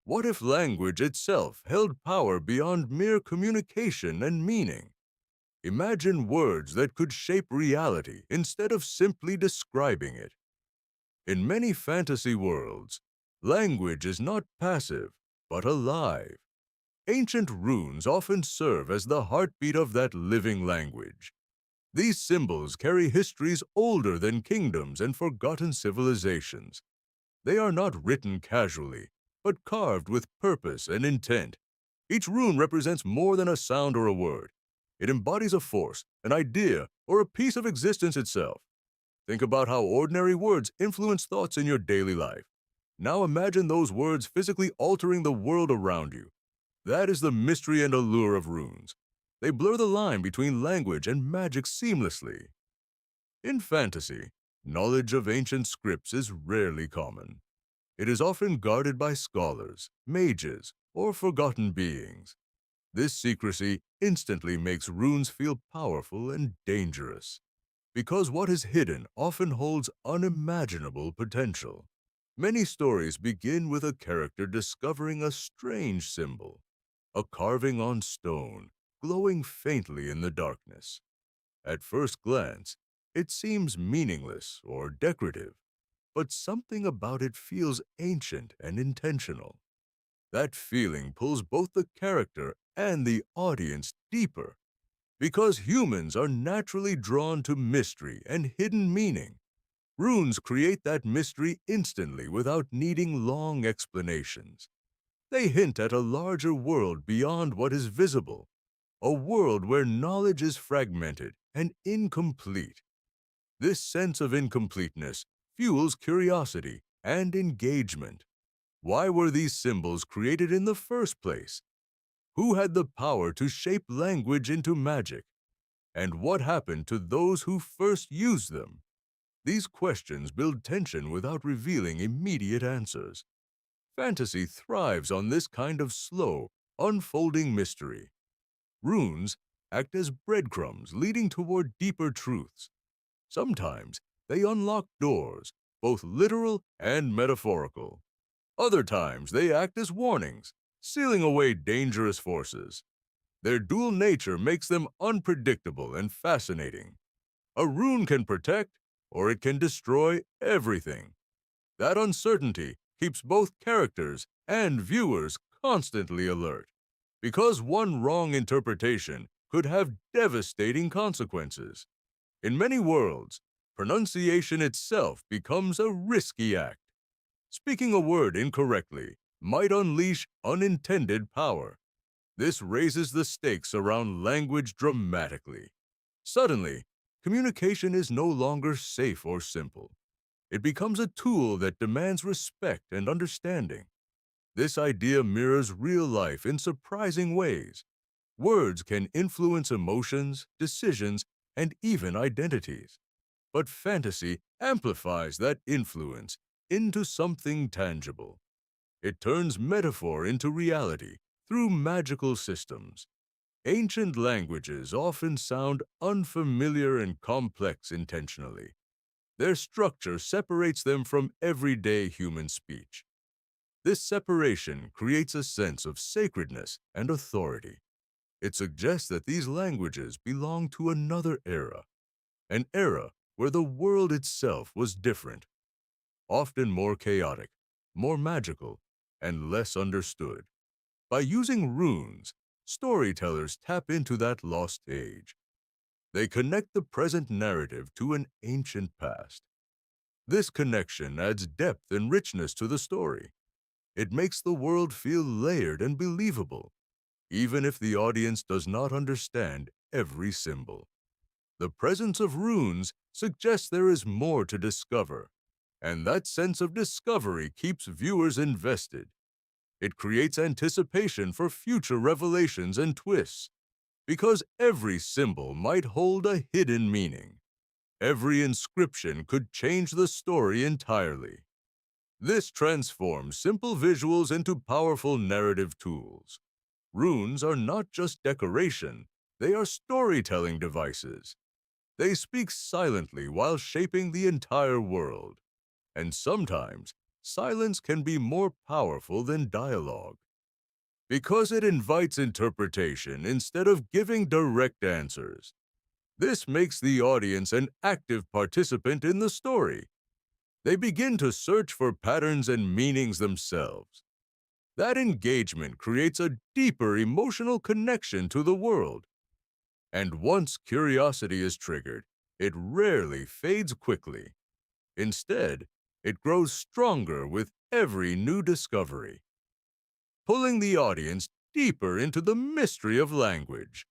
What if language itself held power beyond mere communication and meaning? Imagine words that could shape reality instead of simply describing it. In many fantasy worlds, language is not passive, but alive. Ancient runes often serve as the heartbeat of that living language. These symbols carry histories older than kingdoms and forgotten civilizations. They are not written casually, but carved with purpose and intent. Each rune represents more than a sound or a word. It embodies a force, an idea, or a piece of existence itself. Think about how ordinary words influence thoughts in your daily life. Now imagine those words physically altering the world around you. That is the mystery and allure of runes. They blur the line between language and magic seamlessly. In fantasy, knowledge of ancient scripts is rarely common. It is often guarded by scholars, mages, or forgotten beings. This secrecy instantly makes runes feel powerful and dangerous, because what is hidden often holds unimaginable potential. Many stories begin with a character discovering a strange symbol, a carving on stone, glowing faintly in the darkness. At first glance, it seems meaningless or decorative, but something about it feels ancient and intentional. That feeling pulls both the character and the audience deeper, because humans are naturally drawn to mystery and hidden meaning. Runes create that mystery instantly without needing long explanations. They hint at a larger world beyond what is visible, a world where knowledge is fragmented and incomplete. This sense of incompleteness fuels curiosity and engagement. Why were these symbols created in the first place? Who had the power to shape language into magic? And what happened to those who first used them? These questions build tension without revealing immediate answers. Fantasy thrives on this kind of slow, unfolding mystery. Runes act as breadcrumbs leading toward deeper truths. Sometimes they unlock doors, both literal and metaphorical. Other times they act as warnings, sealing away dangerous forces. Their dual nature makes them unpredictable and fascinating. A rune can protect, or it can destroy everything. That uncertainty keeps both characters and viewers constantly alert, because one wrong interpretation could have devastating consequences. In many worlds, pronunciation itself becomes a risky act. Speaking a word incorrectly might unleash unintended power. This raises the stakes around language dramatically. Suddenly, communication is no longer safe or simple. It becomes a tool that demands respect and understanding. This idea mirrors real life in surprising ways. Words can influence emotions, decisions, and even identities. But fantasy amplifies that influence into something tangible. It turns metaphor into reality through magical systems. Ancient languages often sound unfamiliar and complex intentionally. Their structure separates them from everyday human speech. This separation creates a sense of sacredness and authority. It suggests that these languages belong to another era, an era where the world itself was different, often more chaotic, more magical, and less understood. By using runes, storytellers tap into that lost age. They connect the present narrative to an ancient past. This connection adds depth and richness to the story. It makes the world feel layered and believable, even if the audience does not understand every symbol. The presence of runes suggests there is more to discover, and that sense of discovery keeps viewers invested. It creates anticipation for future revelations and twists, because every symbol might hold a hidden meaning. Every inscription could change the story entirely. This transforms simple visuals into powerful narrative tools. Runes are not just decoration, they are storytelling devices. They speak silently while shaping the entire world. And sometimes, silence can be more powerful than dialogue because it invites interpretation instead of giving direct answers. This makes the audience an active participant in the story. They begin to search for patterns and meanings themselves. That engagement creates a deeper emotional connection to the world. And once curiosity is triggered, it rarely fades quickly. Instead, it grows stronger with every new discovery, pulling the audience deeper into the mystery of language.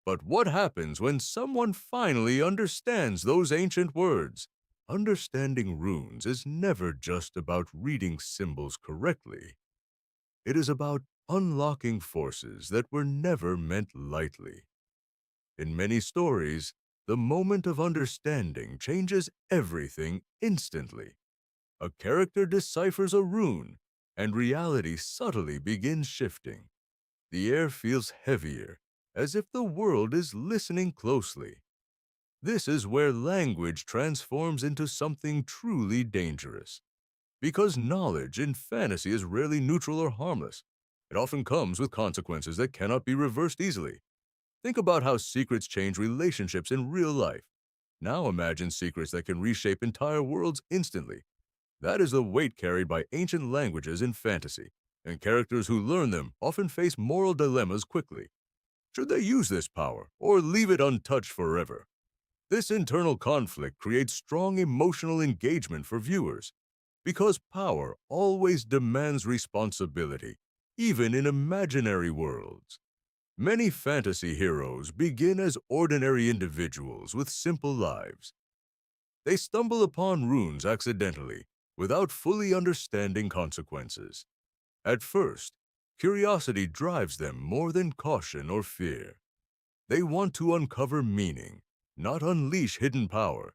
But what happens when someone finally understands those ancient words? Understanding runes is never just about reading symbols correctly. It is about unlocking forces that were never meant lightly. In many stories, the moment of understanding changes everything instantly. A character deciphers a rune, and reality subtly begins shifting. The air feels heavier, as if the world is listening closely. This is where language transforms into something truly dangerous. Because knowledge in fantasy is rarely neutral or harmless. It often comes with consequences that cannot be reversed easily. Think about how secrets change relationships in real life. Now imagine secrets that can reshape entire worlds instantly. That is the weight carried by ancient languages in fantasy, and characters who learn them often face moral dilemmas quickly. Should they use this power, or leave it untouched forever? This internal conflict creates strong emotional engagement for viewers, because power always demands responsibility, even in imaginary worlds. Many fantasy heroes begin as ordinary individuals with simple lives. They stumble upon runes accidentally, without fully understanding consequences. At first, curiosity drives them more than caution or fear. They want to uncover meaning, not unleash hidden power.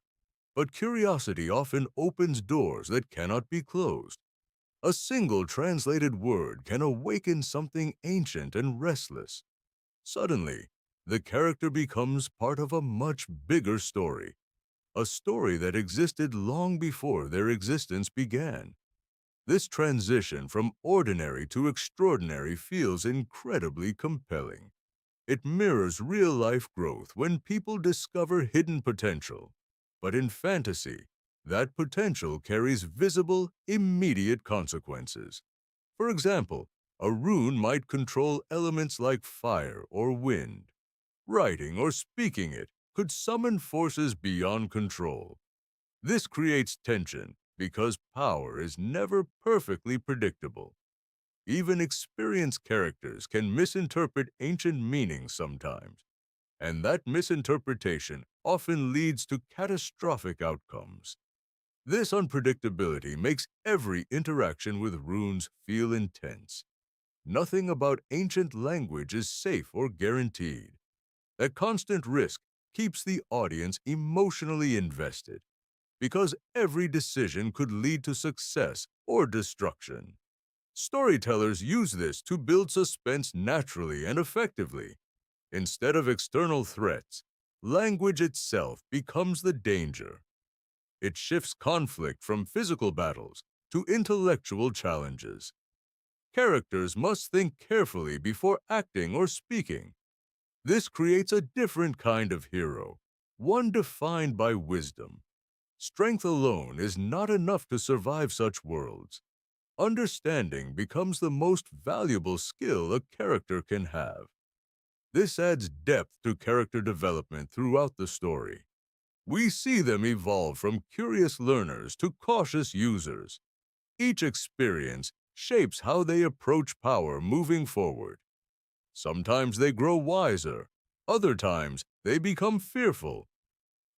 But curiosity often opens doors that cannot be closed. A single translated word can awaken something ancient and restless. Suddenly, the character becomes part of a much bigger story, a story that existed long before their existence began. This transition from ordinary to extraordinary feels incredibly compelling. It mirrors real-life growth when people discover hidden potential. But in fantasy, that potential carries visible, immediate consequences. For example, a rune might control elements like fire or wind. Writing or speaking it could summon forces beyond control. This creates tension because power is never perfectly predictable. Even experienced characters can misinterpret ancient meanings sometimes, and that misinterpretation often leads to catastrophic outcomes. This unpredictability makes every interaction with runes feel intense. Nothing about ancient language is safe or guaranteed. That constant risk keeps the audience emotionally invested, because every decision could lead to success or destruction. Storytellers use this to build suspense naturally and effectively. Instead of external threats, language itself becomes the danger. It shifts conflict from physical battles to intellectual challenges. Characters must think carefully before acting or speaking. This creates a different kind of hero, one defined by wisdom. Strength alone is not enough to survive such worlds. Understanding becomes the most valuable skill a character can have. This adds depth to character development throughout the story. We see them evolve from curious learners to cautious users. Each experience shapes how they approach power moving forward. Sometimes they grow wiser, other times they become fearful.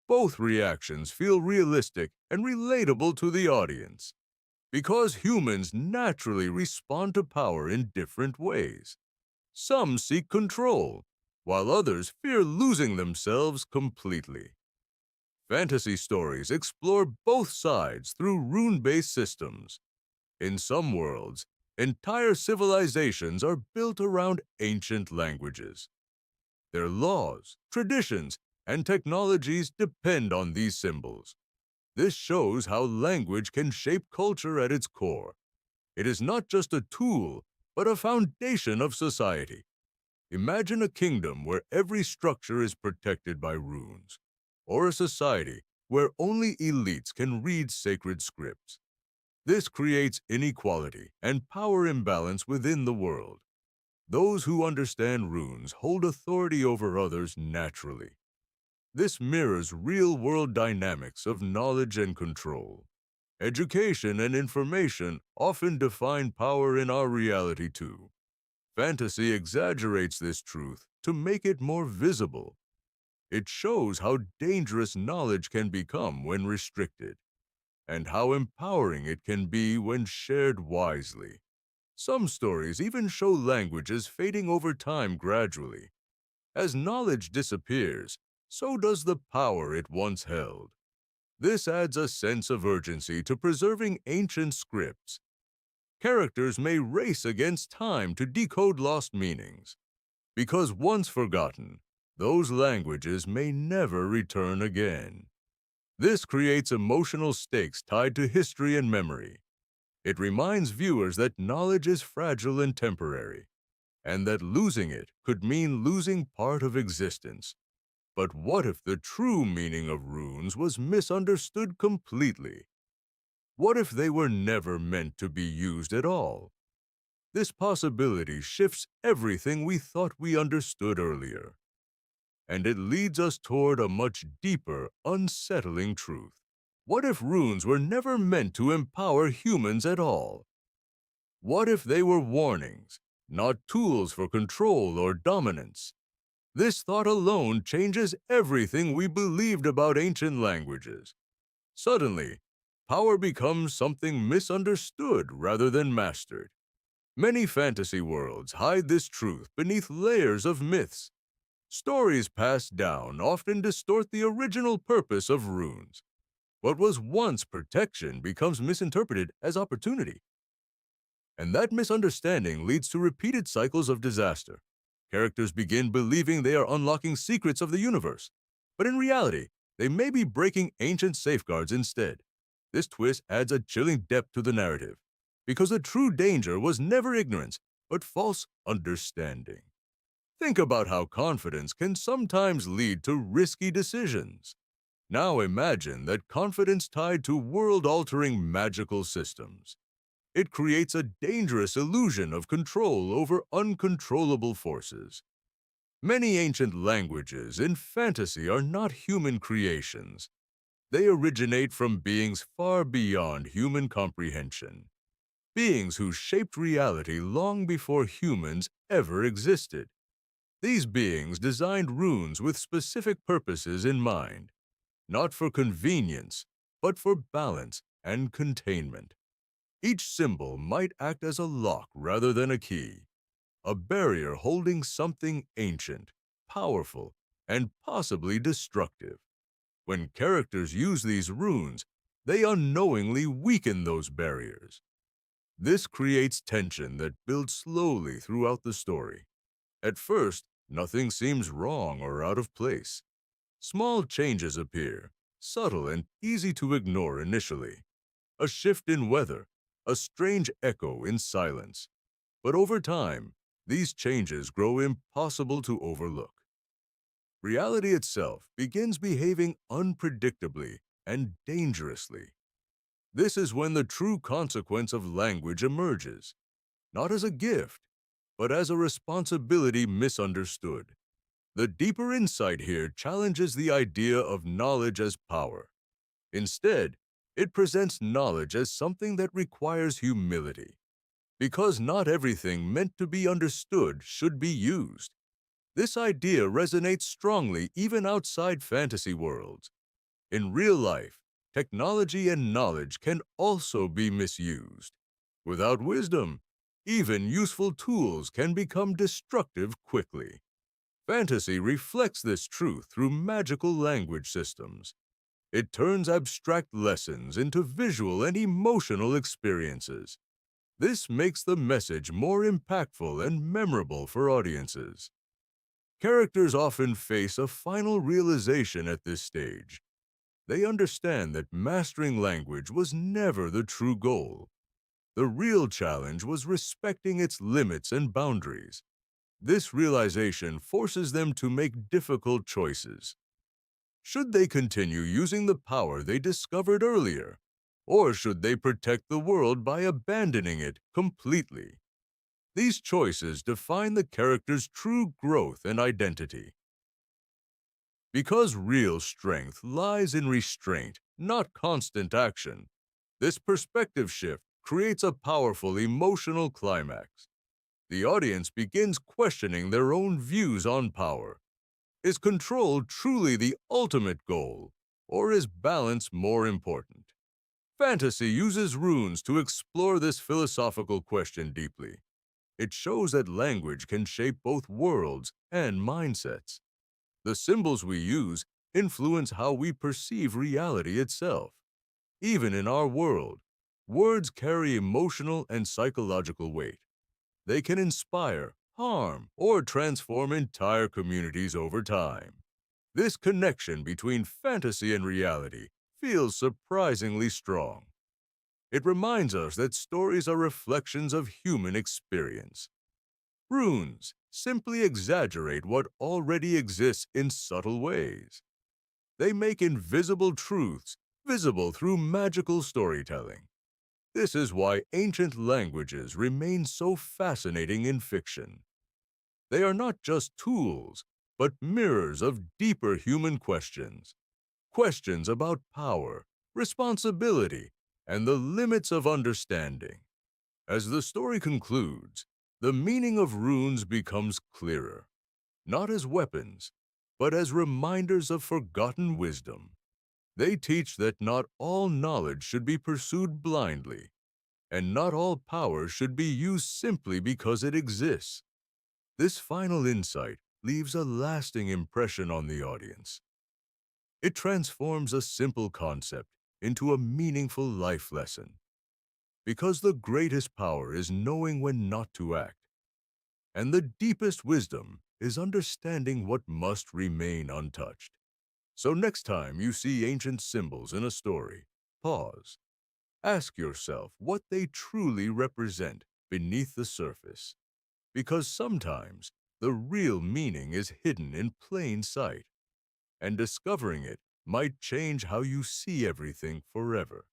Both reactions feel realistic and relatable to the audience, because humans naturally respond to power in different ways. Some seek control, while others fear losing themselves completely. Fantasy stories explore both sides through rune-based systems. In some worlds, entire civilizations are built around ancient languages. Their laws, traditions, and technologies depend on these symbols. This shows how language can shape culture at its core. It is not just a tool, but a foundation of society. Imagine a kingdom where every structure is protected by runes, or a society where only elites can read sacred scripts. This creates inequality and power imbalance within the world. Those who understand runes hold authority over others naturally. This mirrors real-world dynamics of knowledge and control. Education and information often define power in our reality too. Fantasy exaggerates this truth to make it more visible. It shows how dangerous knowledge can become when restricted, and how empowering it can be when shared wisely. Some stories even show languages fading over time gradually. As knowledge disappears, so does the power it once held. This adds a sense of urgency to preserving ancient scripts. Characters may race against time to decode lost meanings, because once forgotten, those languages may never return again. This creates emotional stakes tied to history and memory. It reminds viewers that knowledge is fragile and temporary, and that losing it could mean losing part of existence. But what if the true meaning of runes was misunderstood completely? What if they were never meant to be used at all? This possibility shifts everything we thought we understood earlier, and it leads us toward a much deeper, unsettling truth. What if runes were never meant to empower humans at all? What if they were warnings, not tools for control or dominance? This thought alone changes everything we believed about ancient languages. Suddenly, power becomes something misunderstood rather than mastered. Many fantasy worlds hide this truth beneath layers of myths. Stories passed down often distort the original purpose of runes. What was once protection becomes misinterpreted as opportunity. And that misunderstanding leads to repeated cycles of disaster. Characters begin believing they are unlocking secrets of the universe, but in reality, they may be breaking ancient safeguards instead. This twist adds a chilling depth to the narrative, because the true danger was never ignorance, but false understanding. Think about how confidence can sometimes lead to risky decisions. Now imagine that confidence tied to world-altering magical systems. It creates a dangerous illusion of control over uncontrollable forces. Many ancient languages in fantasy are not human creations. They originate from beings far beyond human comprehension, beings who shaped reality long before humans ever existed. These beings designed runes with specific purposes in mind, not for convenience, but for balance and containment. Each symbol might act as a lock rather than a key, a barrier holding something ancient, powerful, and possibly destructive. When characters use these runes, they unknowingly weaken those barriers. This creates tension that builds slowly throughout the story. At first, nothing seems wrong or out of place. Small changes appear, subtle and easy to ignore initially. A shift in weather, a strange echo in silence. But over time, these changes grow impossible to overlook. Reality itself begins behaving unpredictably and dangerously. This is when the true consequence of language emerges, not as a gift, but as a responsibility misunderstood. The deeper insight here challenges the idea of knowledge as power. Instead, it presents knowledge as something that requires humility, because not everything meant to be understood should be used. This idea resonates strongly even outside fantasy worlds. In real life, technology and knowledge can also be misused. Without wisdom, even useful tools can become destructive quickly. Fantasy reflects this truth through magical language systems. It turns abstract lessons into visual and emotional experiences. This makes the message more impactful and memorable for audiences. Characters often face a final realization at this stage. They understand that mastering language was never the true goal. The real challenge was respecting its limits and boundaries. This realization forces them to make difficult choices. Should they continue using the power they discovered earlier? Or should they protect the world by abandoning it completely? These choices define the character's true growth and identity. Because real strength lies in restraint, not constant action, this perspective shift creates a powerful emotional climax. The audience begins questioning their own views on power. Is control truly the ultimate goal, or is balance more important? Fantasy uses runes to explore this philosophical question deeply. It shows that language can shape both worlds and mindsets. The symbols we use influence how we perceive reality itself. Even in our world, words carry emotional and psychological weight. They can inspire, harm, or transform entire communities over time. This connection between fantasy and reality feels surprisingly strong. It reminds us that stories are reflections of human experience. Runes simply exaggerate what already exists in subtle ways. They make invisible truths visible through magical storytelling. This is why ancient languages remain so fascinating in fiction. They are not just tools, but mirrors of deeper human questions. Questions about power, responsibility, and the limits of understanding. As the story concludes, the meaning of runes becomes clearer, not as weapons, but as reminders of forgotten wisdom. They teach that not all knowledge should be pursued blindly, and not all power should be used simply because it exists. This final insight leaves a lasting impression on the audience. It transforms a simple concept into a meaningful life lesson. Because the greatest power is knowing when not to act, and the deepest wisdom is understanding what must remain untouched. So next time you see ancient symbols in a story, pause. Ask yourself what they truly represent beneath the surface. Because sometimes the real meaning is hidden in plain sight, and discovering it might change how you see everything forever.